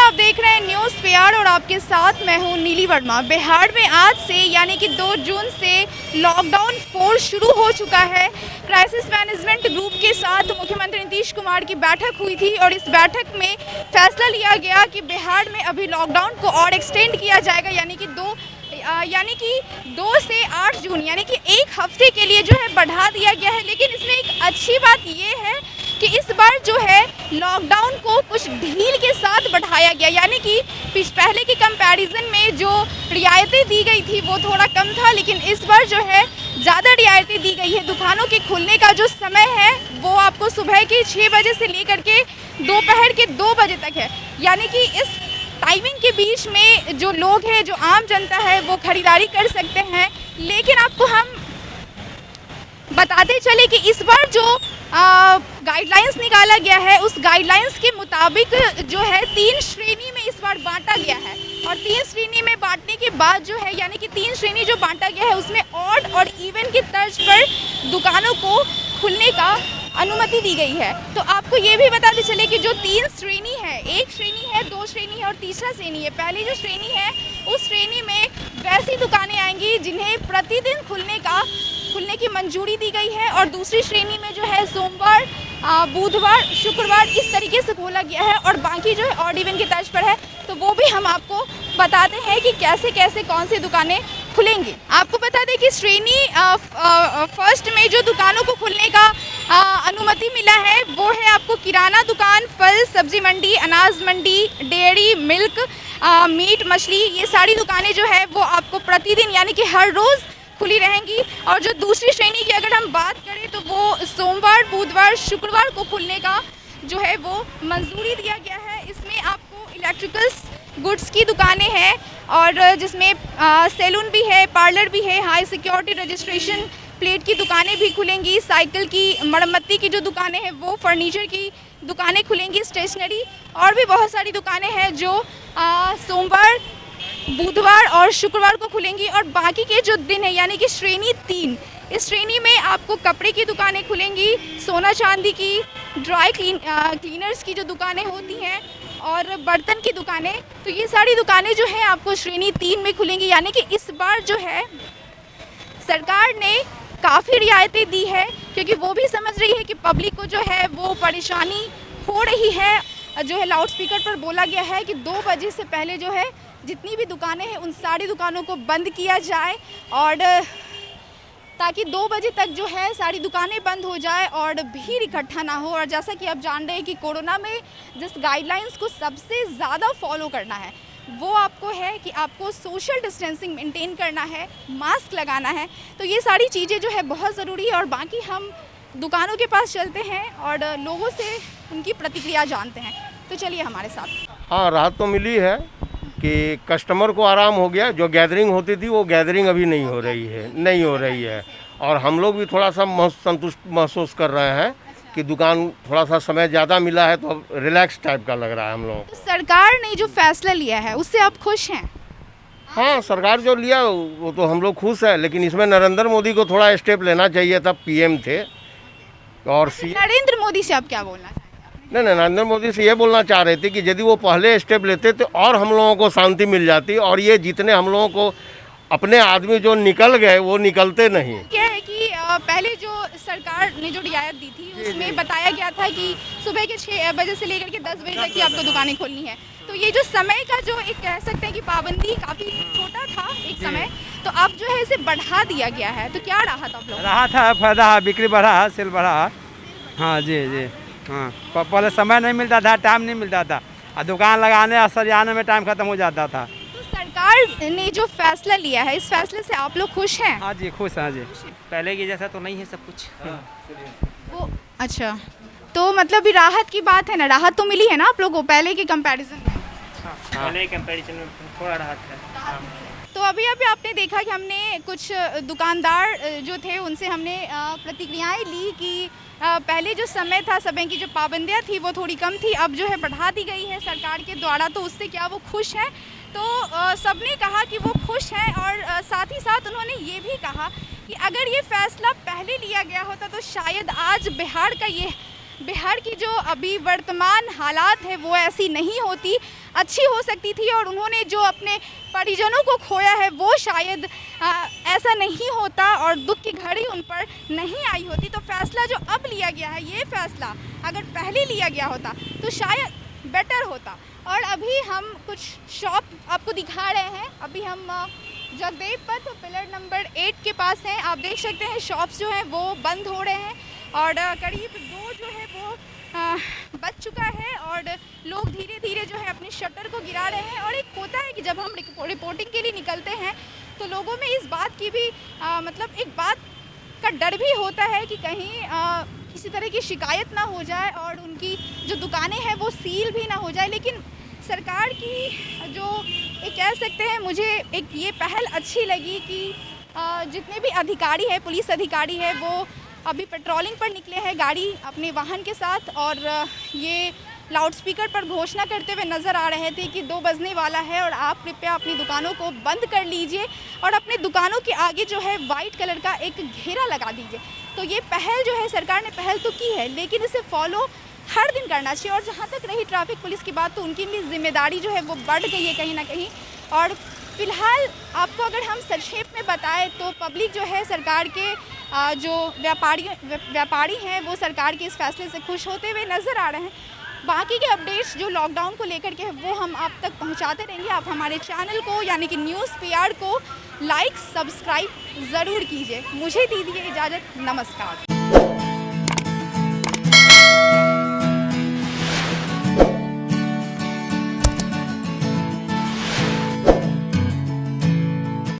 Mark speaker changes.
Speaker 1: आप देख रहे हैं न्यूज़ बिहार और आपके साथ मैं हूं नीली वर्मा। बिहार में आज से यानी कि 2 जून से लॉकडाउन 4 शुरू हो चुका है। क्राइसिस मैनेजमेंट ग्रुप के साथ मुख्यमंत्री नीतीश कुमार की बैठक हुई थी और इस बैठक में फैसला लिया गया कि बिहार में अभी लॉकडाउन को और एक्सटेंड किया जाएगा, यानी कि 2 से 8 जून यानी कि 1 हफ्ते के लिए जो है बढ़ा दिया गया है। लेकिन इसमें एक अच्छी बात ये है कि इस बार जो है लॉकडाउन को कुछ ढील के साथ बढ़ाया गया, यानी कि पहले के कंपैरिजन में जो रियायतें दी गई थी वो थोड़ा कम था, लेकिन इस बार जो है ज़्यादा रियायतें दी गई है। दुकानों के खुलने का जो समय है वो आपको सुबह के 6 बजे से लेकर के दोपहर के 2 बजे तक है, यानी कि इस टाइमिंग के बीच में जो लोग हैं, जो आम जनता है, वो खरीदारी कर सकते हैं। लेकिन आपको हम बताते चले कि इस बार जो गाइडलाइंस निकाला गया है उस गाइडलाइंस के मुताबिक जो है 3 श्रेणी में इस बार बांटा गया है। और 3 श्रेणी में बांटने के बाद जो है यानी कि 3 श्रेणी जो बांटा गया है उसमें ऑड और इवन की तर्ज पर दुकानों को खुलने का अनुमति दी गई है। तो आपको ये भी बताते चले कि जो 3 श्रेणी है, 1 श्रेणी है, 2 श्रेणी है और तीसरा श्रेणी है। पहली जो श्रेणी है उस श्रेणी में वैसी दुकानें आएंगी जिन्हें प्रतिदिन खुलने की मंजूरी दी गई है, और दूसरी श्रेणी में जो है सोमवार, बुधवार, शुक्रवार इस तरीके से खोला गया है, और बाकी जो है ऑड इवन की तर्ज पर है। तो वो भी हम आपको बताते हैं कि कैसे कैसे कौन सी दुकानें खुलेंगी। आपको बता दें कि श्रेणी फर्स्ट में जो दुकानों को खुलने का अनुमति मिला है वो है आपको किराना दुकान, फल सब्जी मंडी, अनाज मंडी, डेयरी, मिल्क, मीट, मछली, ये सारी दुकानें जो है वो आपको प्रतिदिन यानी कि हर रोज़ खुली रहेंगी। और जो दूसरी श्रेणी की अगर हम बात करें तो वो सोमवार, बुधवार, शुक्रवार को खुलने का जो है वो मंजूरी दिया गया है। इसमें आपको इलेक्ट्रिकल्स गुड्स की दुकानें हैं और जिसमें सैलून भी है, पार्लर भी है, हाई सिक्योरिटी रजिस्ट्रेशन प्लेट की दुकानें भी खुलेंगी, साइकिल की मरम्मती की जो दुकानें हैं वो, फर्नीचर की दुकानें खुलेंगी, स्टेशनरी और भी बहुत सारी दुकानें हैं जो सोमवार, बुधवार और शुक्रवार को खुलेंगी। और बाकी के जो दिन है यानी कि श्रेणी 3, इस श्रेणी में आपको कपड़े की दुकानें खुलेंगी, सोना चांदी की, ड्राई क्लीनर्स की जो दुकानें होती हैं और बर्तन की दुकानें, तो ये सारी दुकानें जो हैं आपको श्रेणी 3 में खुलेंगी। यानी कि इस बार जो है सरकार ने काफ़ी रियायतें दी है, क्योंकि वो भी समझ रही है कि पब्लिक को जो है वो परेशानी हो रही है। जो है लाउड स्पीकर पर बोला गया है कि 2 बजे से पहले जो है जितनी भी दुकानें हैं उन सारी दुकानों को बंद किया जाए, और ताकि 2 बजे तक जो है सारी दुकानें बंद हो जाए और भीड़ इकट्ठा ना हो। और जैसा कि आप जान रहे हैं कि कोरोना में जिस गाइडलाइंस को सबसे ज़्यादा फॉलो करना है वो आपको है कि आपको सोशल डिस्टेंसिंग मेंटेन करना है, मास्क लगाना है। तो ये सारी चीज़ें जो है बहुत ज़रूरी है। और बाकी हम दुकानों के पास चलते हैं और लोगों से उनकी प्रतिक्रिया जानते हैं, तो चलिए हमारे साथ।
Speaker 2: हाँ, राहत तो मिली है कि कस्टमर को आराम हो गया। जो गैदरिंग होती थी वो गैदरिंग अभी नहीं हो रही है और हम लोग भी थोड़ा सा संतुष्ट महसूस कर रहे हैं कि दुकान थोड़ा सा समय ज़्यादा मिला है तो अब रिलैक्स टाइप का लग रहा है हम लोगों को।
Speaker 1: तो सरकार ने जो फैसला लिया है उससे आप खुश हैं?
Speaker 2: हाँ, सरकार जो लिया वो तो हम लोग खुश हैं, लेकिन इसमें नरेंद्र मोदी को थोड़ा स्टेप लेना चाहिए था। पीएम थे और
Speaker 1: नरेंद्र मोदी से आप क्या बोलना चाहेंगे?
Speaker 2: नहीं, नरेंद्र मोदी से ये बोलना चाह रहे थे कि यदि वो पहले स्टेप लेते तो और हम लोगों को शांति मिल जाती, और ये जितने हम लोगों को अपने आदमी जो निकल गए वो निकलते नहीं।
Speaker 1: क्या है कि पहले जो सरकार ने जो रियायत दी थी उसमें बताया गया था कि सुबह के 6 बजे से लेकर के 10 बजे तक की आपको दुकानें खोलनी है। तो ये जो समय का जो एक कह सकते हैं कि पाबंदी काफ़ी छोटा था एक समय, तो अब जो है इसे बढ़ा दिया गया है। तो क्या राहत आप लोग?
Speaker 3: राहत है, फायदा है, बिक्री बढ़ा है, सेल बढ़ा है। हाँ जी। हाँ, पहले समय नहीं मिलता था, टाइम नहीं मिलता था, और दुकान लगाने और सरियाने में टाइम खत्म हो जाता था।
Speaker 1: तो सरकार ने जो फैसला लिया है इस फैसले से आप लोग खुश हैं?
Speaker 3: हाँ जी, खुश हैं जी।
Speaker 4: पहले की जैसा तो नहीं है सब कुछ।
Speaker 1: वो अच्छा, तो मतलब भी राहत की बात है ना, राहत तो मिली है ना आप लोगों को पहले के कंपैरिजन में?
Speaker 4: पहले कंपैरिजन में थोड़ा राहत है।
Speaker 1: तो अभी आपने देखा कि हमने कुछ दुकानदार जो थे उनसे हमने प्रतिक्रियाएं ली कि पहले जो समय था, समय की जो पाबंदियां थी वो थोड़ी कम थी, अब जो है बढ़ा दी गई है सरकार के द्वारा। तो उससे क्या वो खुश हैं? तो सबने कहा कि वो खुश हैं, और साथ ही साथ उन्होंने ये भी कहा कि अगर ये फैसला पहले लिया गया होता तो शायद आज बिहार का ये बिहार की जो अभी वर्तमान हालात है वो ऐसी नहीं होती, अच्छी हो सकती थी और उन्होंने जो अपने परिजनों को खोया है वो शायद ऐसा नहीं होता और दुख की घड़ी उन पर नहीं आई होती। तो फैसला जो अब लिया गया है, ये फैसला अगर पहले लिया गया होता तो शायद बेटर होता। और अभी हम कुछ शॉप आपको दिखा रहे हैं। अभी हम जगदेव पथ पिलर नंबर 8 के पास हैं। आप देख सकते हैं शॉप्स जो हैं वो बंद हो रहे हैं और करीब 2 जो है वो बच चुका है और लोग धीरे धीरे जो है अपनी शटर को गिरा रहे हैं। और एक होता है कि जब हम रिपोर्टिंग के लिए निकलते हैं तो लोगों में इस बात की भी मतलब एक बात का डर भी होता है कि कहीं किसी तरह की शिकायत ना हो जाए और उनकी जो दुकानें हैं वो सील भी ना हो जाए। लेकिन सरकार की जो एक कह सकते हैं, मुझे एक ये पहल अच्छी लगी कि जितने भी अधिकारी हैं, पुलिस अधिकारी है, वो अभी पेट्रोलिंग पर निकले हैं गाड़ी अपने वाहन के साथ और ये लाउडस्पीकर पर घोषणा करते हुए नज़र आ रहे थे कि 2 बजने वाला है और आप कृपया अपनी दुकानों को बंद कर लीजिए और अपने दुकानों के आगे जो है वाइट कलर का एक घेरा लगा दीजिए। तो ये पहल जो है, सरकार ने पहल तो की है लेकिन इसे फॉलो हर दिन करना चाहिए। और जहाँ तक रही ट्रैफिक पुलिस की बात, तो उनकी भी जिम्मेदारी जो है वो बढ़ गई है कहीं ना कहीं। और फिलहाल आपको अगर हम संक्षेप में बताएं तो पब्लिक जो है सरकार के जो व्यापारी हैं वो सरकार के इस फैसले से खुश होते हुए नज़र आ रहे हैं। बाकी के अपडेट्स जो लॉकडाउन को लेकर के है वो हम आप तक पहुंचाते रहेंगे। आप हमारे चैनल को यानी कि न्यूज़ PR को लाइक सब्सक्राइब ज़रूर कीजिए। मुझे दीजिए इजाज़त, नमस्कार।